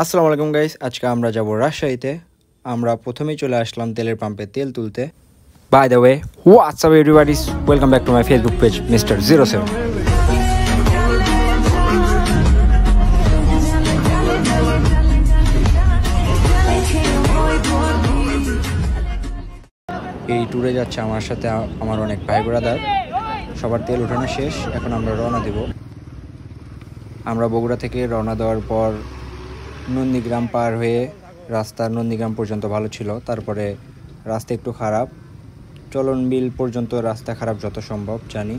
আসসালামু আলাইকুম গাইস, আজকে আমরা যাব রাজশাহীতে। আমরা প্রথমেই চলে আসলাম তেলের পাম্পে তেল তুলতে। By the way, what's up everybody, welcome back to my Facebook page mister 07। এই ট্যুরে যাচ্ছে আমার সাথে আমার অনেক ভাই ব্রাদার। সবার তেল উঠানো শেষ, এখন আমরা রওনা দেব। আমরা বগুড়া থেকে রওনা দেওয়ার পর নন্দীগ্রাম পার হয়ে রাস্তা নন্দীগ্রাম পর্যন্ত ভালো ছিল, তারপরে রাস্তা একটু খারাপ। চলনবিল পর্যন্ত রাস্তা খারাপ যত সম্ভব জানি।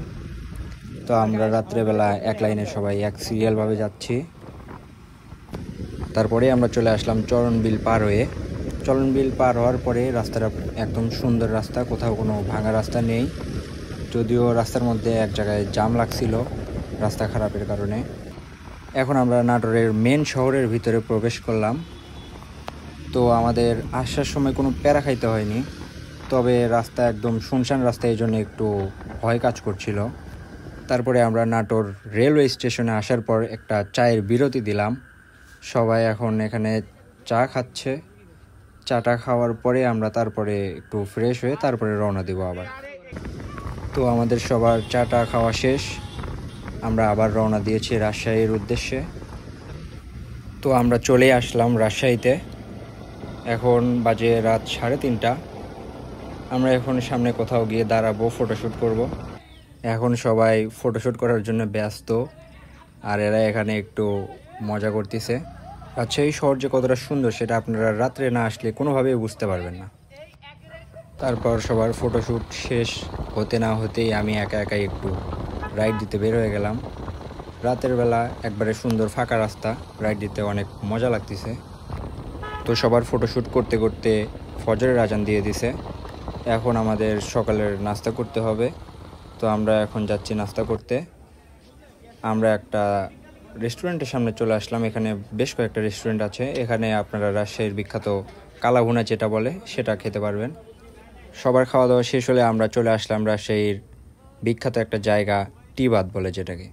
তো আমরা রাত্রেবেলা এক লাইনে সবাই এক সিরিয়ালভাবে যাচ্ছি। তারপরে আমরা চলে আসলাম চলনবিল পার হয়ে। চলনবিল পার হওয়ার পরে রাস্তাটা একদম সুন্দর রাস্তা, কোথাও কোনো ভাঙা রাস্তা নেই, যদিও রাস্তার মধ্যে এক জায়গায় জাম লাগছিল রাস্তা খারাপের কারণে। এখন আমরা নাটোরের মেন শহরের ভিতরে প্রবেশ করলাম। তো আমাদের আসার সময় কোনো প্যারা খাইতে হয়নি, তবে রাস্তা একদম শুনশান রাস্তা, এই জন্য একটু ভয় কাজ করছিল। তারপরে আমরা নাটোর রেলওয়ে স্টেশনে আসার পর একটা চায়ের বিরতি দিলাম। সবাই এখন এখানে চা খাচ্ছে। চাটা খাওয়ার পরে আমরা তারপরে একটু ফ্রেশ হয়ে তারপরে রওনা দিব আবার। তো আমাদের সবার চাটা খাওয়া শেষ, আমরা আবার রওনা দিয়েছি রাজশাহীর উদ্দেশ্যে। তো আমরা চলে আসলাম রাজশাহীতে। এখন বাজে রাত 3:30। আমরা এখন সামনে কোথাও গিয়ে দাঁড়াবো, ফটোশ্যুট করব। এখন সবাই ফটোশ্যুট করার জন্য ব্যস্ত, আর এরা এখানে একটু মজা করতেছে। রাজশাহী শহর যে কতটা সুন্দর সেটা আপনারা রাত্রে না আসলে কোনোভাবেই বুঝতে পারবেন না। তারপর সবার ফটোশ্যুট শেষ হতে না হতেই আমি একা একাই একটু রাইড দিতে বের হয়ে গেলাম। রাতের বেলা একবারে সুন্দর ফাঁকা রাস্তা, রাইড দিতে অনেক মজা লাগতেছে। তো সবার ফটোশ্যুট করতে করতে ফজরের আজান দিয়ে দিছে। এখন আমাদের সকালের নাস্তা করতে হবে। তো আমরা এখন যাচ্ছি নাস্তা করতে। আমরা একটা রেস্টুরেন্টের সামনে চলে আসলাম। এখানে বেশ কয়েকটা রেস্টুরেন্ট আছে, এখানে আপনারা রাজশাহীর বিখ্যাত কালাভুনা যেটা বলে সেটা খেতে পারবেন। সবার খাওয়া দাওয়া শেষ হলে আমরা চলে আসলাম রাজশাহীর বিখ্যাত একটা জায়গা টিবাদ বলে যেটাকে।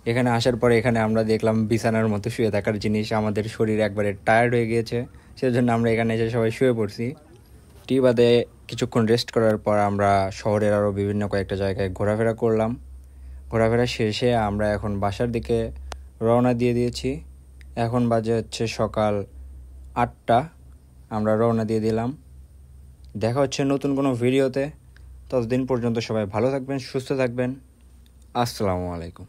এখানে আসার পরে এখানে আমরা দেখলাম বিছানার মতো শুয়ে থাকার জিনিস। আমাদের শরীর একবারে টায়ার্ড হয়ে গিয়েছে, সেজন্য আমরা এখানে এসে সবাই শুয়ে পড়ছি। টিবাদে কিছুক্ষণ রেস্ট করার পর আমরা শহরের আরও বিভিন্ন কয়েকটা জায়গায় ঘোরাফেরা করলাম। ঘোরাফেরা শেষে আমরা এখন বাসার দিকে রওনা দিয়ে দিয়েছি। এখন বাজে হচ্ছে সকাল 8টা। আমরা রওনা দিয়ে দিলাম। দেখা হচ্ছে নতুন কোনো ভিডিওতে। ততদিন পর্যন্ত সবাই ভালো থাকবেন, সুস্থ থাকবেন। আসসালামু আলাইকুম।